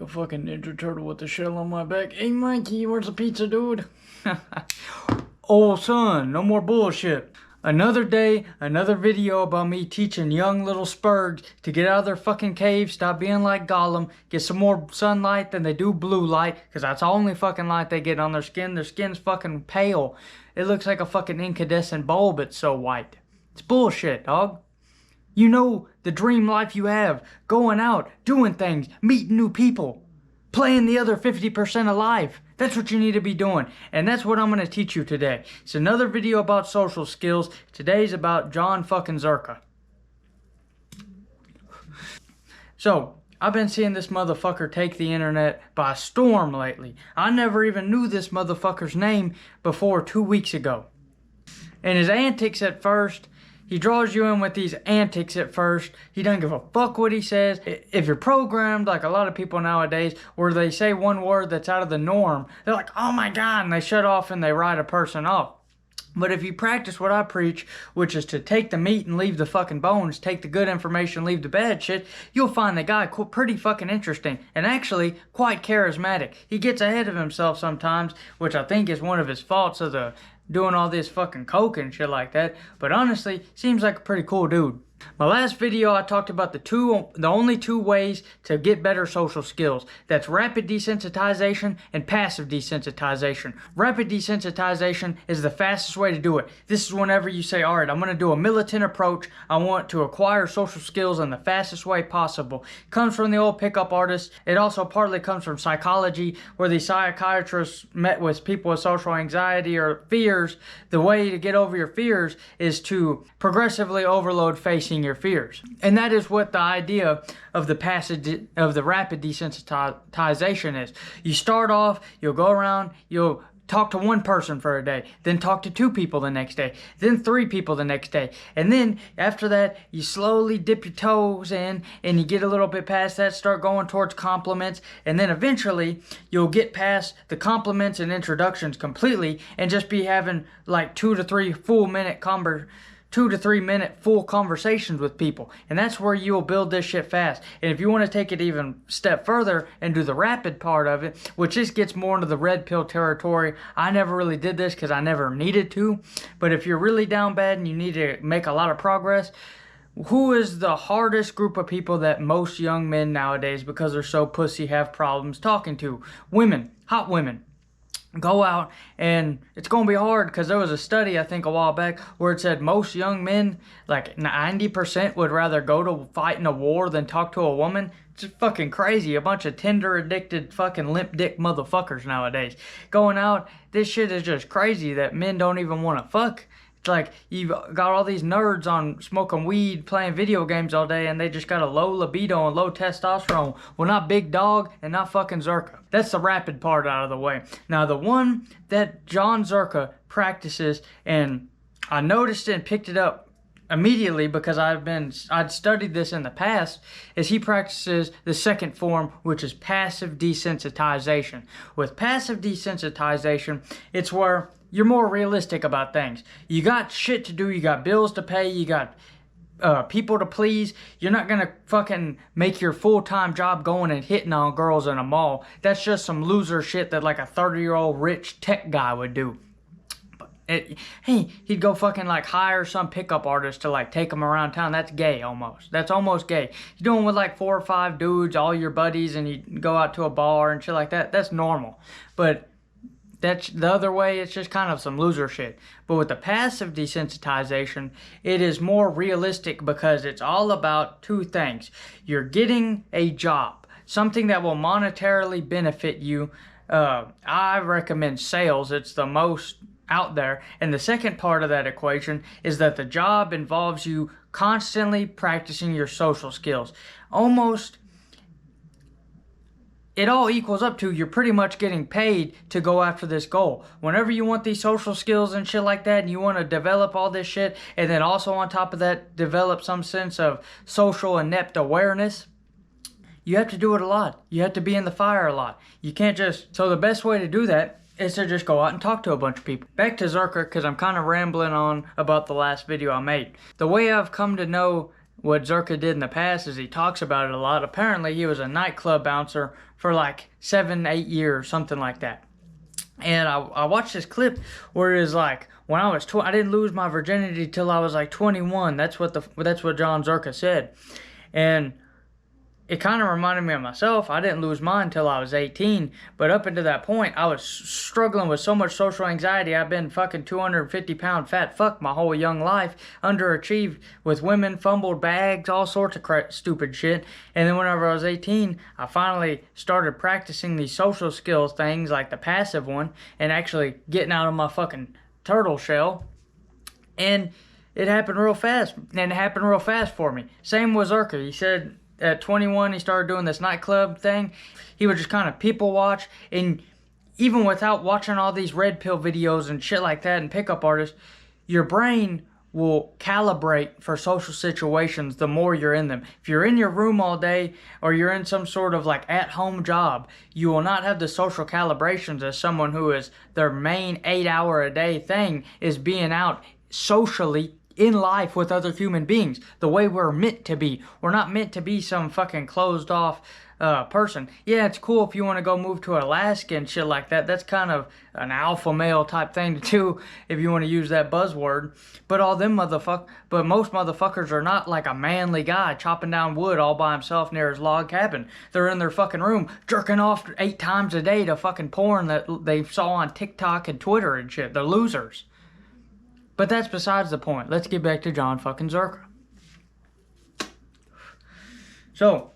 like a fucking Ninja Turtle with the shell on my back. Hey Mikey, where's the pizza, dude? Oh son, no more bullshit. Another day, another video about me teaching young little spurgs to get out of their fucking cave, stop being like Gollum, get some more sunlight than they do blue light, because that's the only fucking light they get on their skin. Their skin's fucking pale. It looks like a fucking incandescent bulb, it's so white. It's bullshit, dog. You know the dream life you have, going out, doing things, meeting new people, playing the other 50% of life. That's what you need to be doing, and that's what I'm going to teach you today. It's another video about social skills. Today's about John fucking ZHERKA. So, I've been seeing this motherfucker take the internet by storm lately. I never even knew this motherfucker's name before 2 weeks ago. And his antics at first, he draws you in with these antics at first. He doesn't give a fuck what he says. If you're programmed, like a lot of people nowadays, where they say one word that's out of the norm, they're like, oh my God, and they shut off and they write a person off. But if you practice what I preach, which is to take the meat and leave the fucking bones, take the good information, leave the bad shit, you'll find the guy pretty fucking interesting and actually quite charismatic. He gets ahead of himself sometimes, which I think is one of his faults of the doing all this fucking coke and shit like that, but honestly, seems like a pretty cool dude. My last video, I talked about the only two ways to get better social skills. That's rapid desensitization and passive desensitization. Rapid desensitization is the fastest way to do it. This is whenever you say, all right, I'm going to do a militant approach. I want to acquire social skills in the fastest way possible. It comes from the old pickup artists. It also partly comes from psychology, where the psychiatrists met with people with social anxiety or fears. The way to get over your fears is to progressively overload facing your fears. And that is what the idea of the rapid desensitization is. You start off, you'll go around, you'll talk to one person for a day, then talk to 2 people the next day, then 3 people the next day. And then after that, you slowly dip your toes in and you get a little bit past that, start going towards compliments, and then eventually you'll get past the compliments and introductions completely and just be having like 2 to 3 2 to 3 minute full conversations with people. And that's where you'll build this shit fast. And if you want to take it even a step further and do the rapid part of it, which this gets more into the red pill territory, I never really did this because I never needed to. But if you're really down bad and you need to make a lot of progress, who is the hardest group of people that most young men nowadays, because they're so pussy, have problems talking to? Women. Hot women. Go out, and it's going to be hard because there was a study, I think, a while back where it said most young men, like 90%, would rather go to fight in a war than talk to a woman. It's just fucking crazy. A bunch of Tinder-addicted fucking limp dick motherfuckers nowadays. Going out, this shit is just crazy that men don't even want to fuck. It's like you've got all these nerds on smoking weed, playing video games all day, and they just got a low libido and low testosterone. Well, not Big Dog and not fucking ZHERKA. That's the rapid part out of the way. Now, the one that John ZHERKA practices, and I noticed it and picked it up immediately because I'd studied this in the past, is he practices the second form, which is passive desensitization. With passive desensitization, it's where you're more realistic about things. You got shit to do, you got bills to pay, you got people to please. You're not gonna fucking make your full-time job going and hitting on girls in a mall. That's just some loser shit that like a 30-year-old rich tech guy would do. Hey, he'd go fucking like hire some pickup artist to like take him around town. That's gay almost. That's almost gay. You're doing with like 4 or 5 dudes, all your buddies, and you go out to a bar and shit like that. That's normal. But that's the other way, it's just kind of some loser shit. But with the passive desensitization, it is more realistic because it's all about 2 things. You're getting a job, something that will monetarily benefit you. I recommend sales. It's the most out there. And the second part of that equation is that the job involves you constantly practicing your social skills. It all equals up to you're pretty much getting paid to go after this goal. Whenever you want these social skills and shit like that, and you want to develop all this shit, and then also on top of that, develop some sense of social inept awareness, you have to do it a lot. You have to be in the fire a lot. You can't just... So the best way to do that is to just go out and talk to a bunch of people. Back to ZHERKA, because I'm kind of rambling on about the last video I made. The way I've come to know what ZHERKA did in the past is he talks about it a lot. Apparently, he was a nightclub bouncer for like 7, 8 years, something like that. And I watched this clip where it was like, when I was I didn't lose my virginity till I was like 21. That's what Jon ZHERKA said. And it kind of reminded me of myself. I didn't lose mine until I was 18, but up until that point, I was struggling with so much social anxiety. I've been fucking 250-pound fat fuck my whole young life, underachieved with women, fumbled bags, all sorts of stupid shit. And then whenever I was 18, I finally started practicing these social skills things, like the passive one, and actually getting out of my fucking turtle shell. And it happened real fast, and it happened real fast for me. Same with ZHERKA. He said at 21, he started doing this nightclub thing. He would just kind of people watch, and even without watching all these red pill videos and shit like that and pickup artists, your brain will calibrate for social situations the more you're in them. If you're in your room all day, or you're in some sort of like at-home job, you will not have the social calibrations as someone who is their main 8-hour-a-day thing is being out socially in life with other human beings, the way we're meant to be. We're not meant to be some fucking closed off person. Yeah, it's cool if you want to go move to Alaska and shit like that. That's kind of an alpha male type thing to do, if you want to use that buzzword. But most motherfuckers are not like a manly guy chopping down wood all by himself near his log cabin. They're in their fucking room jerking off 8 times a day to fucking porn that they saw on TikTok and Twitter and shit. They're losers. But that's besides the point. Let's get back to Jon fucking ZHERKA. So,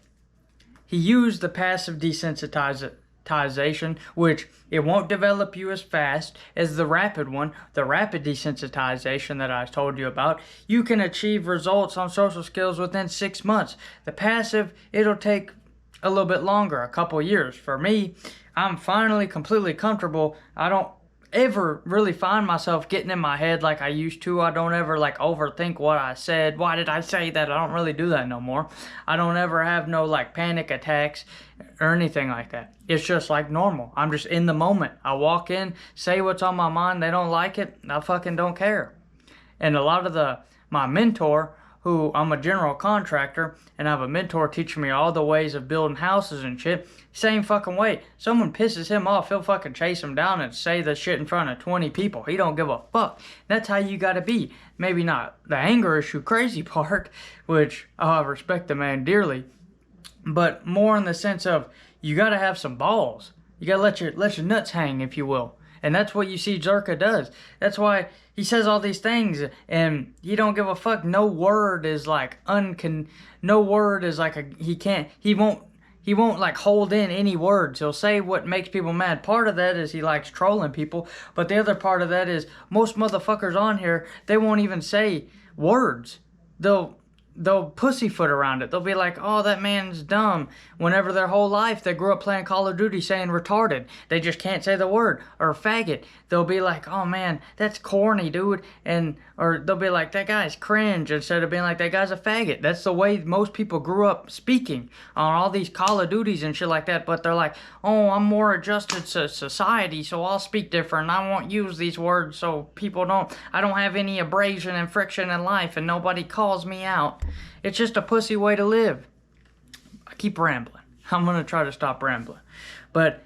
he used the passive desensitization, which it won't develop you as fast as the rapid one. The rapid desensitization that I told you about, you can achieve results on social skills within 6 months. The passive, it'll take a little bit longer, a couple years. For me, I'm finally completely comfortable. I don't ever really find myself getting in my head like I used to. I don't ever like overthink what I said. Why did I say that? I don't really do that no more. I don't ever have no like panic attacks or anything like that. It's just like normal. I'm just in the moment. I walk in, say what's on my mind. They don't like it, I fucking don't care. And a lot of my mentor, who I'm a general contractor, and I have a mentor teaching me all the ways of building houses and shit, same fucking way. Someone pisses him off, he'll fucking chase him down and say the shit in front of 20 people. He don't give a fuck. That's how you gotta be. Maybe not the anger issue crazy part, which I respect the man dearly, but more in the sense of you gotta have some balls. You gotta let your nuts hang, if you will. And that's what you see ZHERKA does. That's why he says all these things, and he don't give a fuck. No word is like he won't like hold in any words. He'll say what makes people mad. Part of that is he likes trolling people, but the other part of that is most motherfuckers on here, they won't even say words. They'll pussyfoot around it. They'll be like, oh, that man's dumb. Whenever their whole life they grew up playing Call of Duty saying retarded. They just can't say the word. Or faggot. They'll be like, oh man, that's corny, dude. Or they'll be like, that guy's cringe, instead of being like, that guy's a faggot. That's the way most people grew up speaking on all these Call of Duties and shit like that. But they're like, oh, I'm more adjusted to society, so I'll speak different. I won't use these words so I don't have any abrasion and friction in life and nobody calls me out. It's just a pussy way to live. I keep rambling. I'm going to try to stop rambling. But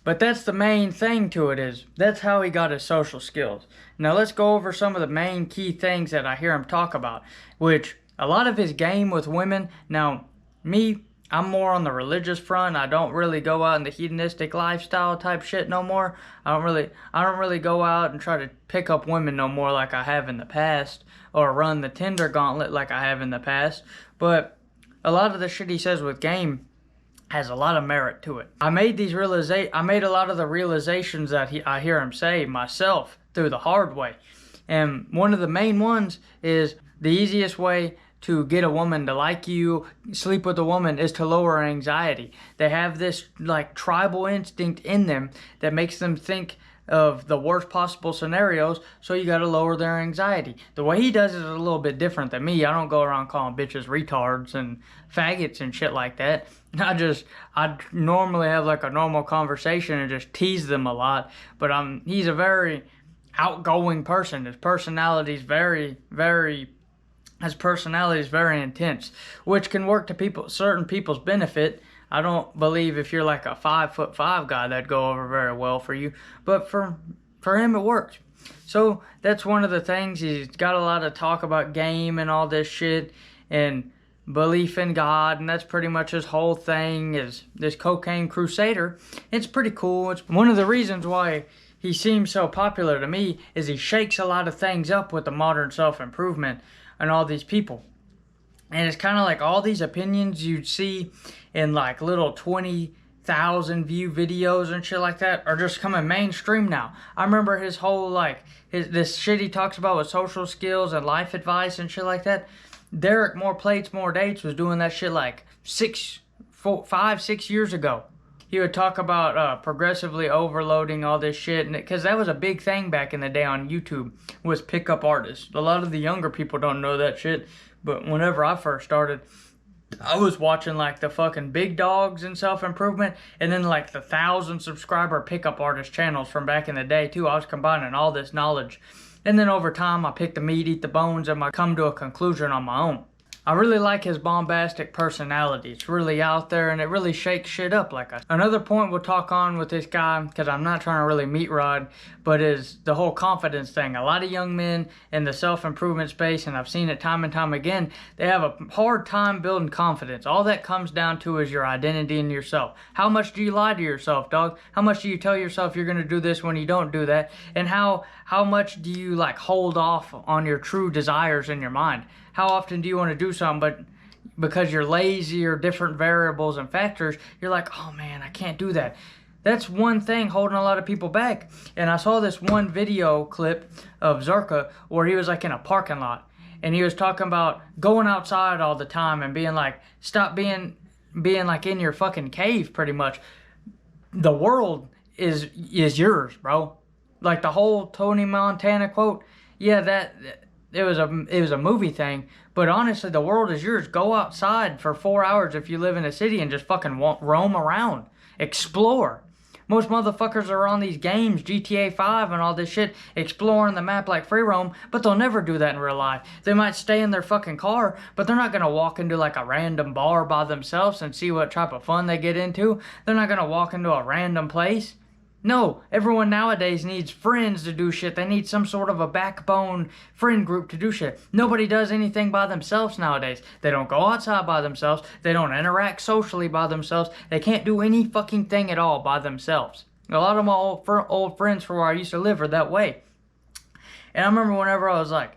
that's the main thing to it, is that's how he got his social skills. Now let's go over some of the main key things that I hear him talk about, which a lot of his game with women. Now, I'm more on the religious front. I don't really go out in the hedonistic lifestyle type shit no more. I don't really go out and try to pick up women no more like I have in the past, or run the Tinder gauntlet like I have in the past. But a lot of the shit he says with game has a lot of merit to it. I made a lot of the realizations that I hear him say myself through the hard way. And one of the main ones is the easiest way to get a woman to like you, sleep with a woman, is to lower anxiety. They have this like tribal instinct in them that makes them think of the worst possible scenarios, so you gotta lower their anxiety. The way he does it is a little bit different than me. I don't go around calling bitches retards and faggots and shit like that. I normally have like a normal conversation and just tease them a lot, but he's a very outgoing person. His personality's very, very his personality is very intense, which can work to certain people's benefit. I don't believe if you're like a 5'5" guy that'd go over very well for you, but for him it worked. So that's one of the things. He's got a lot of talk about game and all this shit and belief in God, and that's pretty much his whole thing, is this cocaine crusader. It's pretty cool. It's one of the reasons why he seems so popular to me, is he shakes a lot of things up with the modern self-improvement and all these people. And it's kind of like all these opinions you'd see in like little 20,000 view videos and shit like that are just coming mainstream now. I remember his whole this shit he talks about with social skills and life advice and shit like that. Derek More Plates, More Dates was doing that shit like 5, 6 years ago. He would talk about progressively overloading all this shit, because that was a big thing back in the day on YouTube, was pickup artists. A lot of the younger people don't know that shit, but whenever I first started, I was watching like the fucking big dogs in self-improvement, and then like the 1,000 subscriber pickup artist channels from back in the day too. I was combining all this knowledge, and then over time I pick the meat, eat the bones, and I come to a conclusion on my own. I really like his bombastic personality. It's really out there, and it really shakes shit up. Another point we'll talk on with this guy, because I'm not trying to really meat rod, but is the whole confidence thing. A lot of young men in the self-improvement space, and I've seen it time and time again, they have a hard time building confidence. All that comes down to is your identity in yourself. How much do you lie to yourself, dog? How much do you tell yourself you're going to do this when you don't do that? And how much do you like hold off on your true desires in your mind? How often do you want to do something, but because you're lazy or different variables and factors, you're like, oh man, I can't do that. That's one thing holding a lot of people back. And I saw this one video clip of ZHERKA where he was like in a parking lot, and he was talking about going outside all the time and being like, stop being like in your fucking cave pretty much. The world is yours, bro. Like the whole Tony Montana quote. Yeah, it was a movie thing, but honestly, the world is yours. Go outside for 4 hours if you live in a city and just fucking roam around. Explore. Most motherfuckers are on these games, GTA 5 and all this shit, exploring the map like free roam, but they'll never do that in real life. They might stay in their fucking car, but they're not gonna walk into like a random bar by themselves and see what type of fun they get into. They're not gonna walk into a random place. No, everyone nowadays needs friends to do shit. They need some sort of a backbone friend group to do shit. Nobody does anything by themselves nowadays. They don't go outside by themselves. They don't interact socially by themselves. They can't do any fucking thing at all by themselves. A lot of my old friends from where I used to live are that way. And I remember whenever I was like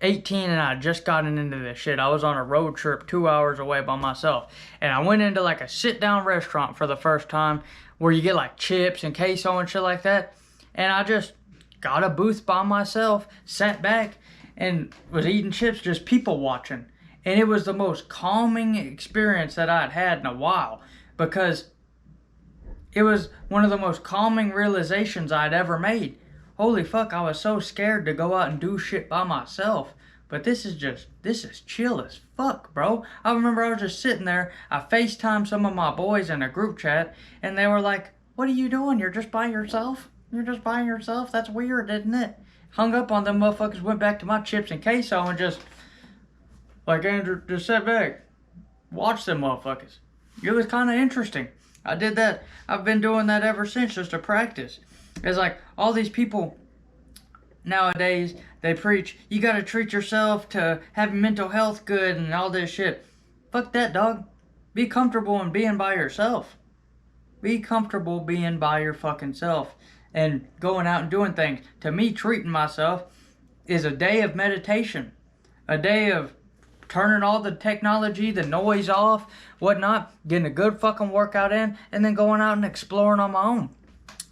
18 and I just gotten into this shit, I was on a road trip 2 hours away by myself. And I went into like a sit-down restaurant for the first time, where you get like chips and queso and shit like that. And I just got a booth by myself, sat back, and was eating chips, just people watching. And it was the most calming experience that I'd had in a while, because it was one of the most calming realizations I'd ever made. Holy fuck, I was so scared to go out and do shit by myself. But this is chill as fuck, bro. I remember I was just sitting there. I FaceTimed some of my boys in a group chat, and they were like, what are you doing? You're just by yourself? You're just by yourself? That's weird, isn't it? Hung up on them motherfuckers, went back to my chips and queso, and just, like Andrew, just sat back. Watched them motherfuckers. It was kind of interesting. I did that. I've been doing that ever since, just to practice. It's like all these people nowadays, they preach, you gotta treat yourself to have mental health good and all this shit. Fuck that, dog. Be comfortable in being by yourself. Be comfortable being by your fucking self and going out and doing things. To me, treating myself is a day of meditation. A day of turning all the technology, the noise off, whatnot, getting a good fucking workout in, and then going out and exploring on my own.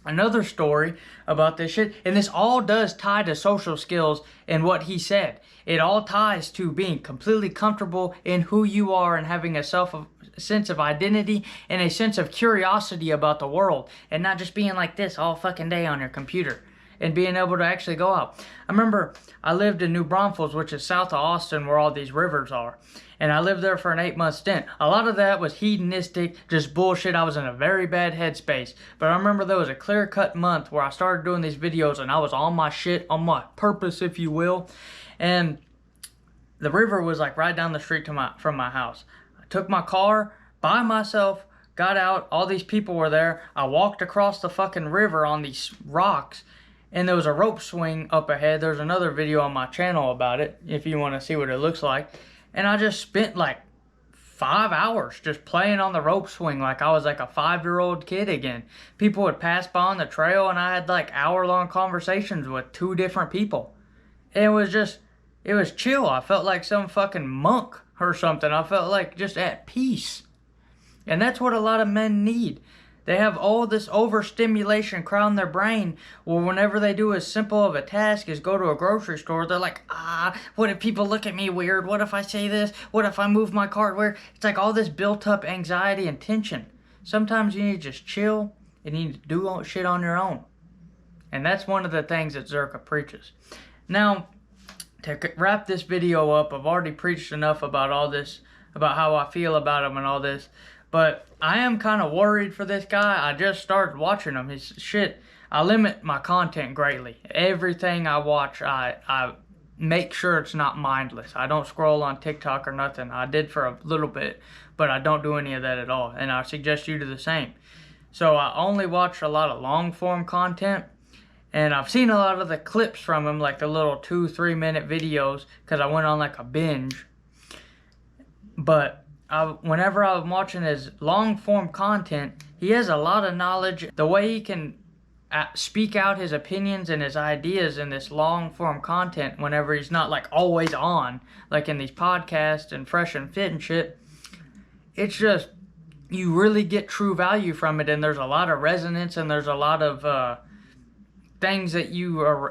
Another story about this shit, and this all does tie to social skills and what he said. It all ties to being completely comfortable in who you are and having a sense of identity and a sense of curiosity about the world, and not just being like this all fucking day on your computer and being able to actually go out. I remember I lived in New Braunfels, which is south of Austin, where all these rivers are. And I lived there for an 8-month stint. A lot of that was hedonistic, just bullshit. I was in a very bad headspace. But I remember there was a clear-cut month where I started doing these videos and I was on my shit, on my purpose, if you will. And the river was like right down the street from my house. I took my car by myself, got out, all these people were there. I walked across the fucking river on these rocks, and there was a rope swing up ahead. There's another video on my channel about it if you want to see what it looks like. And I just spent like 5 hours just playing on the rope swing like I was like a 5-year-old kid again. People would pass by on the trail, and I had like hour-long conversations with 2 different people. And it was chill. I felt like some fucking monk or something. I felt like just at peace. And that's what a lot of men need. They have all this overstimulation crowding their brain. Well, whenever they do as simple of a task as go to a grocery store, they're like, what if people look at me weird? What if I say this? What if I move my cart weird? It's like all this built up anxiety and tension. Sometimes you need to just chill and you need to do shit on your own. And that's one of the things that ZHERKA preaches. Now, to wrap this video up, I've already preached enough about all this, about how I feel about him and all this. But I am kind of worried for this guy. I just started watching him. His shit, I limit my content greatly. Everything I watch, I make sure it's not mindless. I don't scroll on TikTok or nothing. I did for a little bit, but I don't do any of that at all. And I suggest you do the same. So I only watch a lot of long form content. And I've seen a lot of the clips from him, like the little 2-3 minute videos, because I went on like a binge. But whenever I'm watching his long-form content, he has a lot of knowledge. The way he can speak out his opinions and his ideas in this long-form content whenever he's not like always on, like in these podcasts and Fresh and Fit and shit, it's just, you really get true value from it, and there's a lot of resonance, and there's a lot of things that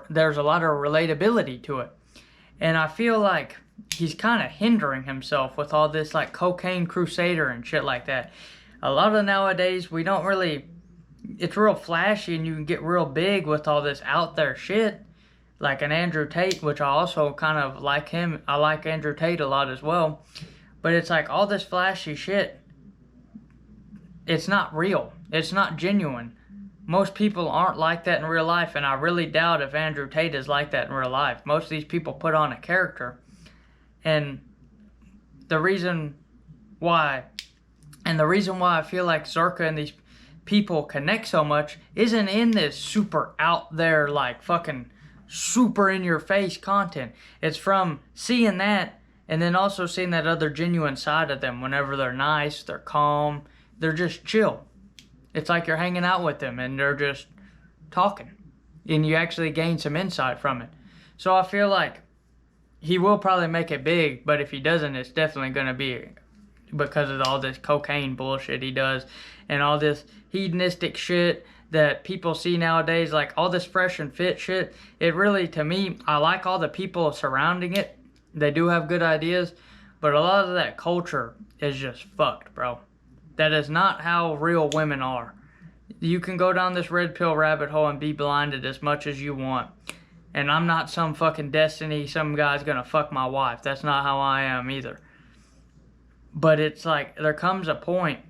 there's a lot of relatability to it. And I feel like he's kind of hindering himself with all this like cocaine crusader and shit like that. A lot of nowadays, we don't really, it's real flashy and you can get real big with all this out there shit. Like an Andrew Tate, which I also kind of like him. I like Andrew Tate a lot as well. But it's like all this flashy shit, it's not real. It's not genuine. Most people aren't like that in real life, and I really doubt if Andrew Tate is like that in real life. Most of these people put on a character. And the reason why I feel like ZHERKA and these people connect so much isn't in this super out there, like fucking super in your face content. It's from seeing that, and then also seeing that other genuine side of them. Whenever they're nice, they're calm, they're just chill. It's like you're hanging out with them and they're just talking, and you actually gain some insight from it. So I feel like he will probably make it big, but if he doesn't, it's definitely going to be because of all this cocaine bullshit he does and all this hedonistic shit that people see nowadays, like all this Fresh and Fit shit. It really, to me, I like all the people surrounding it. They do have good ideas, but a lot of that culture is just fucked, bro. That is not how real women are. You can go down this red pill rabbit hole and be blinded as much as you want. And I'm not some fucking destiny, some guy's gonna fuck my wife. That's not how I am either. But it's like, there comes a point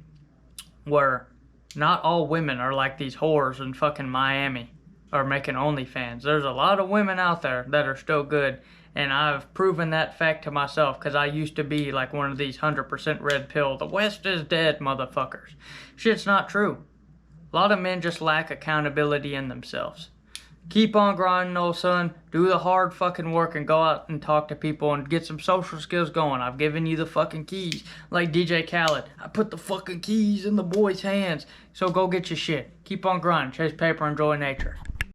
where not all women are like these whores in fucking Miami or making OnlyFans. There's a lot of women out there that are still good. And I've proven that fact to myself, because I used to be like one of these 100% red pill, the West is dead motherfuckers. Shit's not true. A lot of men just lack accountability in themselves. Keep on grinding, old son. Do the hard fucking work and go out and talk to people and get some social skills going. I've given you the fucking keys. Like DJ Khaled, I put the fucking keys in the boys' hands. So go get your shit. Keep on grinding. Chase paper, enjoy nature.